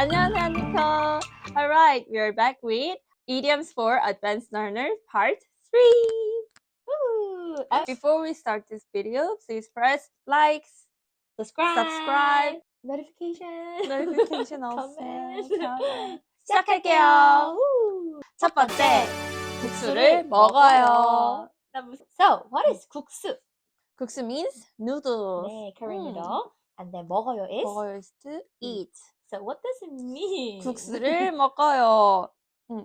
안녕하세요, 한니코. Alright, we are back with Idioms for Advanced Learners Part 3. Woo! Before we start this video, please press likes, subscribe, notification also. comment. 시작할게요. 첫 번째, 국수를 먹어요. So, what is 국수? 국수 means noodles. 네, Korean noodle. And then 먹어요 is? 먹어요 is to eat. So, what does it mean? 국수를 먹어요.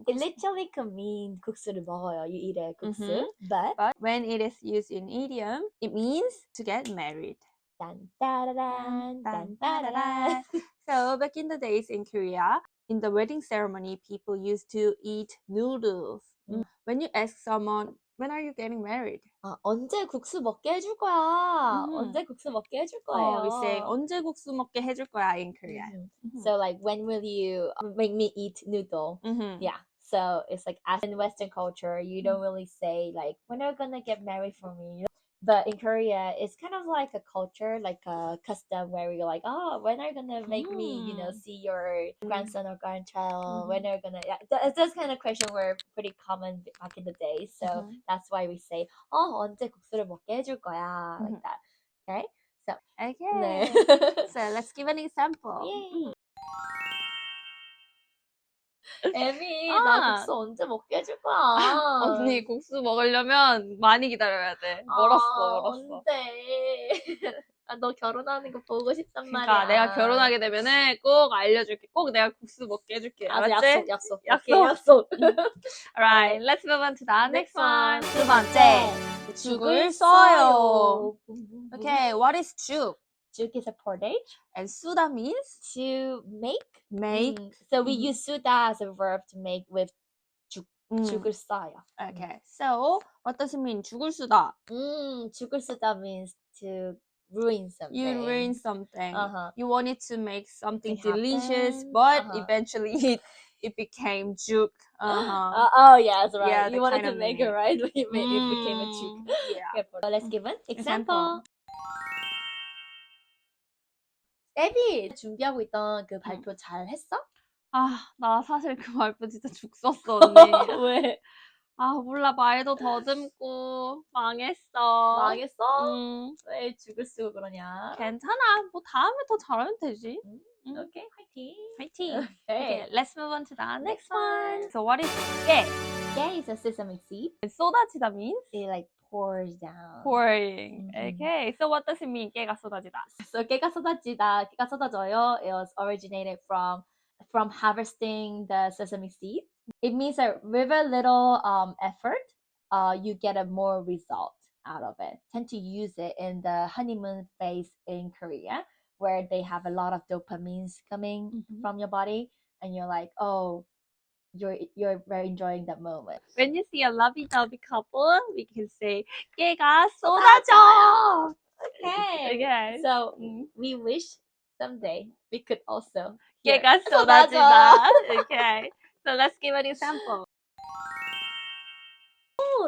It literally can mean 국수를 먹어요. You eat a 국수. But when it is used in idiom, it means to get married. 단, 따라란, 단, 따라란. So back in the days in Korea, in the wedding ceremony, people used to eat noodles. When you ask someone, when are you getting married? 언제 국수 먹게 해줄 거야? 언제 국수 먹게 해줄 거예요? We say 언제 국수 먹게 해줄 거야 in Korean. So like, when will you make me eat noodle? Yeah. So it's like, as in Western culture, you don't really say like, when are you gonna get married for me? But in Korea, it's kind of like a culture, like a custom where you're like, oh, when are you gonna make me, see your grandson or grandchild? When are you gonna? Yeah, those kind of questions were pretty common back in the day. So that's why we say, 언제 국수를 먹게 해줄 거야? Like that. Okay. So Okay. So let's give an example. Yay. 에미, 나 국수 언제 먹게 해줄 거야? 언니 국수 먹으려면 많이 기다려야 돼. 멀었어. 언제? 너 결혼하는 거 보고 싶단 그러니까 말이야. 내가 결혼하게 되면은 꼭 알려줄게. 꼭 내가 국수 먹게 해줄게. 알았지? 약속. Alright, let's move on to the next one. 두 번째, 번째, 죽을 써요. Okay, what is 죽? 죽 is a porridge. And 수다 means To make. make. So we use 수다 as a verb to make with 죽. 죽을 써요. Okay, so what does it mean? 죽을 쓰다. 죽을 쓰다 means to ruin something. You ruin something. You wanted to make something Something delicious, happen. but eventually it became juk. Oh, yeah, that's right. Yeah, you the wanted kind to of make it name. right, but it became a juk. Yeah. Okay, so let's give an Example. example. 에비, 준비하고 있던 그 발표 잘 했어? 나 사실 그 발표 진짜 죽 썼어, 언니. 왜? 몰라. 말도 더듬고 망했어. 망했어? 왜 죽을 쓰고 그러냐? 괜찮아. 뭐 다음에 더 잘하면 되지. Okay, 화이팅. 화이팅. Okay. Okay, let's move on to the next one. So what is 깨? 깨 is a sesame seed. 쏟아지다 means? It like pours down. pouring. Okay, so what does it mean? 깨가 쏟아지다. So 깨가 쏟아지다, 깨가 쏟아져요. It was originated from harvesting the sesame seed. It means that with a little effort, you get a more result out of it. Tend to use it in the honeymoon phase in Korea, where they have a lot of dopamines coming from your body, and you're like, oh, you're very enjoying that moment. When you see a lovey-dovey couple, we can say 깨가 쏟아져. Okay. So we wish someday we could also 깨가 쏟아지다. Okay. So let's give an example.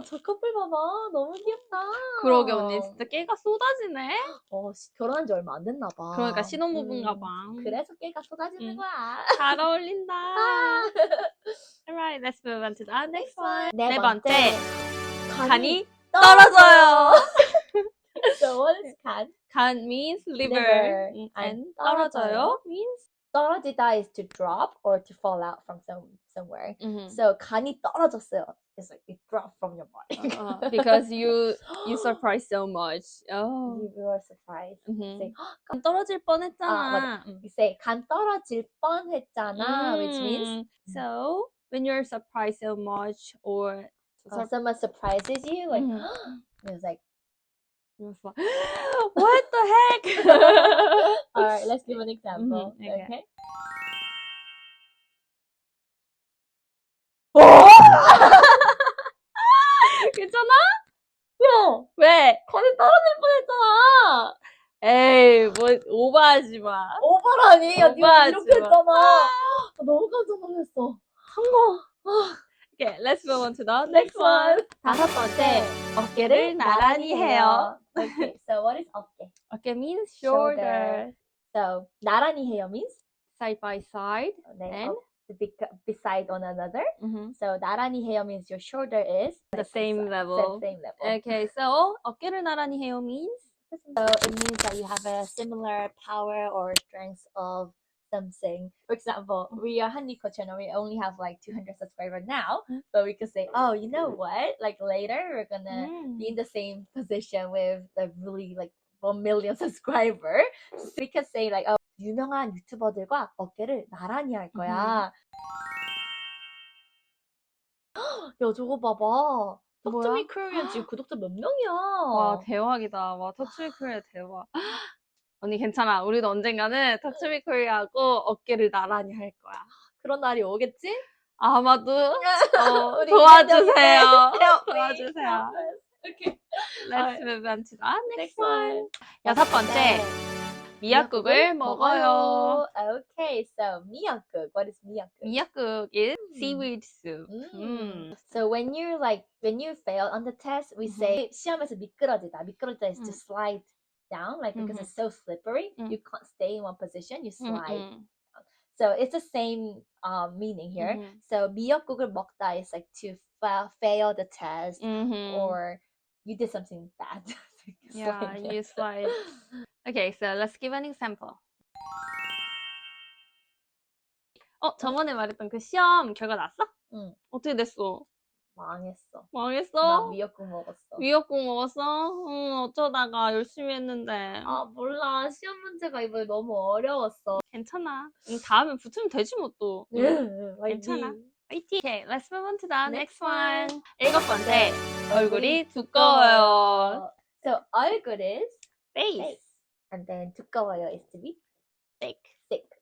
저 커플 봐봐. 너무 귀엽다. 그러게 언니 진짜 깨가 쏟아지네. 결혼한 지 얼마 안 됐나 봐. 그러니까 신혼부부인가 봐. 그래서 깨가 쏟아지는 거야. 잘 어울린다. Alright, let's move on to the next one. 네 번째. 간이 떨어져요. So what is 간? 간 means liver. And 떨어져요 means? 떨어지다 is to drop or to fall out from somewhere. So 간이 떨어졌어요. It's like it dropped from your body. Because you surprised so much. You were surprised. Say, 간 떨어질 뻔했잖아. You say 간 떨어질 뻔했잖아, which means so when you're surprised so much or someone surprises you, like it's like what the heck? Alright, let's give an example. Okay. 괜찮아? 야, 왜? 간이 떨어질 뻔했잖아. 에이, 뭐 오버하지 마. 오버라니? 야, 네가 이렇게 오버하지 마. 했잖아. 너무 깜짝 놀랐어. Okay, let's move on to the next one. 다섯 번째, 어깨를 나란히 해요. Okay, so what is 어깨? 어깨 means shoulder. So 나란히 해요 means side by side. And beside one another. Mhm. So 나란히 해요 means your shoulder is the same level. Same level. Okay, so 어깨를 나란히 해요 means So it means that you have a similar power or strength of something. For example, we are Hanipkorea channel. We only have like 200 subscribers now, but we could say, oh, you know what? Like later, we're gonna be in the same position with the really like 1 million subscribers. So we could say like, oh, 유명한 유튜버들과 어깨를 나란히 할 거야. 야, 저거 봐봐. Talk to me Korean 지금 구독자 몇 명이야? 와, 대박이다. 와, 터치미 코리아 대박. 언니 괜찮아. 우리도 언젠가는 터치미 코리아하고 어깨를 나란히 할 거야. 그런 날이 오겠지? 아마도 우리 도와주세요. Help me. 도와주세요. Okay. Let's move on to the next Next one. one. 여섯 번째, 미역국을 먹어요. Okay, so 미역국. What is 미역국? 미역국 is seaweed soup. So when you fail on the test, we say 시험에서 미끄러지다. 미끄러지다 is to slide down, like because it's so slippery, you can't stay in one position, you slide. So it's the same meaning here. So 미역국을 먹다 is like to fail the test or you did something bad. Yeah, you slide. Okay, so let's give an example. 저번에 말했던 그 시험 결과 났어? 응. 어떻게 됐어? 망했어. 망했어? 나 미역국 먹었어. 미역국 먹었어? 어쩌다가 열심히 했는데. 아, 몰라. 시험 문제가 이번에 너무 어려웠어. 괜찮아. 다음에 붙으면 되지 뭐 또. 괜찮아. 화이팅! Okay, let's move on to the next one. 일곱 번째, 얼굴이 두꺼워요. So 얼굴 is face. And then 두꺼워요 is to be thick.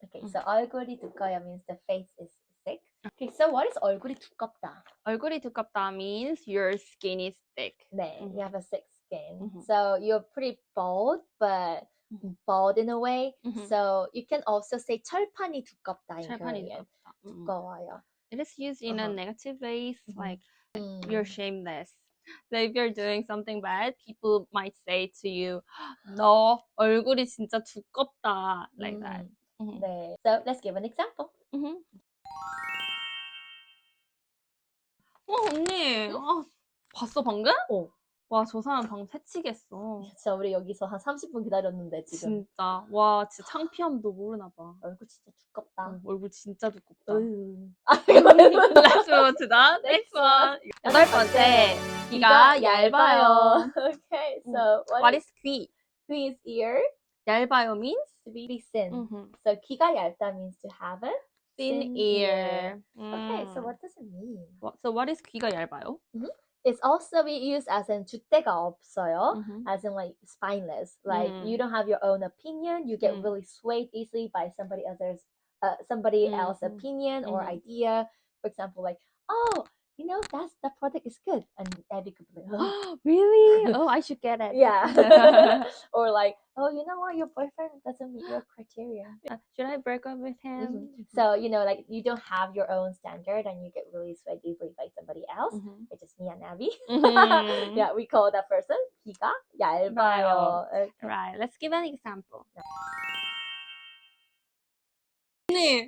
Okay, so 얼굴이 두꺼워요 means the face is thick. Okay, so what is 얼굴이 두껍다? 얼굴이 두껍다 means your skin is thick. 네, you have a thick skin. So you're pretty bald, but bald in a way. So you can also say 철판이 두껍다 in 철판이 Korean. 두껍다. 두꺼워요. It is used in a negative way, like you're shameless. So if you're doing something bad, people might say to you, 너 얼굴이 진짜 두껍다, like that. 네. So let's give an example. 언니, 봤어 방금? 와, 저 사람 방금 새치겠어. 진짜 우리 여기서 한 30분 기다렸는데 지금. 진짜. 와, 진짜 창피함도 모르나 봐. 얼굴 진짜 두껍다. 얼굴 진짜 두껍다. Let's move on to the next one. 여덟 번째, 귀가 얇아요. Okay, so what is 귀? 귀 is ear. 얇아요 means to be thin. So 귀가 얇다 means to have a thin ear. Okay, so what does it mean? So what is 귀가 얇아요? It's also we use as in 줏대가 없어요, as in like spineless. Like you don't have your own opinion. You get really swayed easily by somebody else's opinion or idea. For example, like, oh, you know, the product is good, and Abby could be like, oh, really? Oh, I should get it. Yeah. Or like, oh, you know what, your boyfriend doesn't meet your criteria. Should I break up with him? So, you know, like you don't have your own standard and you get really swayed easily by somebody else. It's just me and Abby. Yeah, we call that person 귀가 얇아요. Okay. Right, let's give an example. 언니,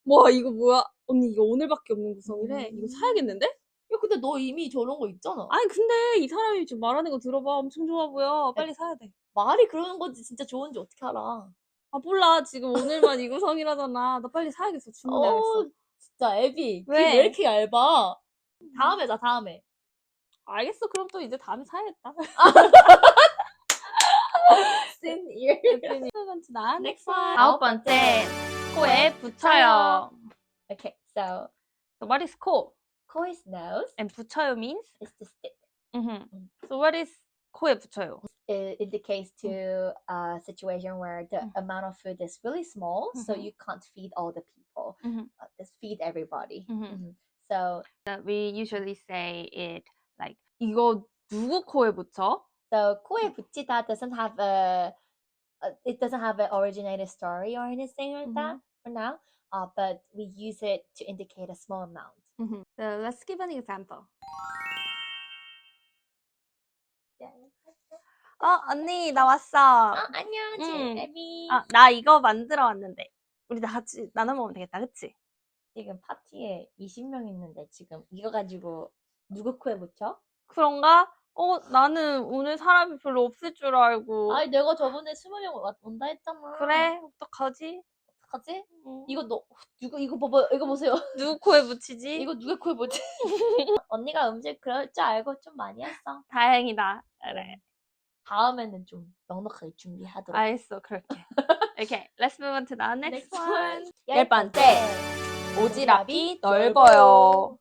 와, 이거 뭐야? 언니, 이거 오늘밖에 없는 구성이래. 이거 사야겠는데? 야, 근데 너 이미 저런 거 있잖아. 아니, 근데 이 사람이 지금 말하는 거 들어봐. 엄청 좋아 보여. 빨리 사야 돼. 말이 그러는 건지 진짜 좋은지 어떻게 알아? 아, 몰라. 지금 오늘만 이 구성이라잖아. 나 빨리 사야겠어. 주문해야겠어. 진짜 애비. 왜? 왜 이렇게 얇아? 다음에 사, 다음에. 알겠어. 그럼 또 이제 다음에 사야겠다. Thin ear. Next one. 아홉 번째, 코에 붙여요. Okay, so what is 코? 코 is nose. And 붙여요 means? It's to stick. So what is 코에 붙여요? It indicates to a situation where the amount of food is really small, so you can't feed all the people. Just feed everybody. So we usually say it like 이거 누구 코에 붙여? So 코에 붙이다 doesn't have it doesn't have an originated story or anything like that for now. But we use it to indicate a small amount. So let's give an example. 언니, 나 왔어. 안녕, 애비. 나 이거 만들어 왔는데. 우리 다 같이 나눠 먹으면 되겠다, 그치? 지금 파티에 20명 있는데 지금 이거 가지고 누구 코에 붙여? 그런가? 나는 오늘 사람이 별로 없을 줄 알고. 아니 내가 저번에 20명 온다 했잖아. 그래? 어떡하지? 어떡하지? 응. 이거 봐봐, 이거 보세요. 누구 코에 붙이지? 이거 누가 코에 붙지? 언니가 음식 그럴 줄 알고 좀 많이 했어. 다행이다. 그래. 다음에는 좀 넉넉하게 준비하도록. 알겠어, 그렇게. Okay, let's move on to the next one. 열 번째. 오지랖이 넓어요.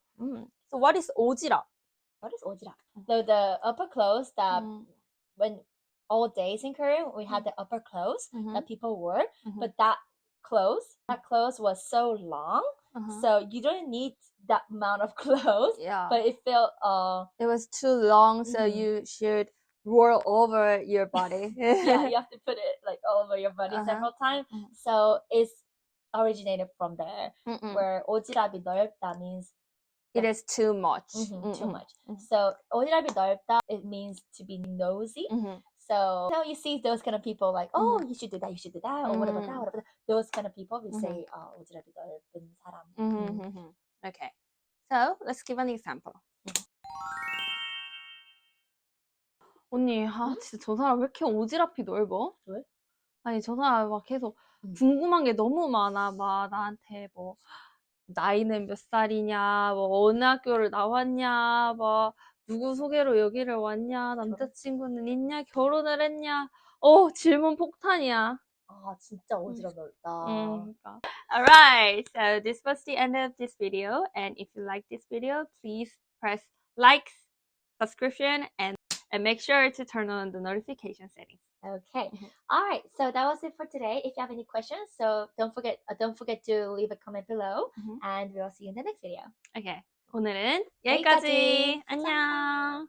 So what is 오지랖? What is 오지랖? The upper clothes that when all days in Korea we had the upper clothes that people wore, but that clothes was so long, so you don't need that amount of clothes. Yeah. But it felt it was too long, so you should roll over your body. yeah, you have to put it like all over your body several times. So it's originated from there, where 오지랖이 넓다 means it is too much. too much. So 오지랖이 넓다, it means to be nosy. So you see those kind of people like, oh, you should do that, or what about that, what about that. Those kind of people we say 오지랖이 넓은 사람. Okay, so let's give an example. 언니, 진짜 저 사람 왜 이렇게 오지랖이 넓어? 왜? 아니, 저 사람 막 계속 궁금한 게 너무 많아. 막 나한테 뭐 나이는 몇 살이냐, 뭐 어느 학교를 나왔냐, 뭐 누구 소개로 여기를 왔냐, 남자친구는 있냐, 결혼을 했냐. 질문 폭탄이야. 아, 진짜 오지랖 넓다. 그러니까. Alright, so this was the end of this video, and if you like this video, please press like, subscription, and make sure to turn on the notification settings. Okay. All right. So that was it for today. If you have any questions, so don't forget to leave a comment below, and we'll see you in the next video. Okay. 오늘은 여기까지. 여기까지. 안녕.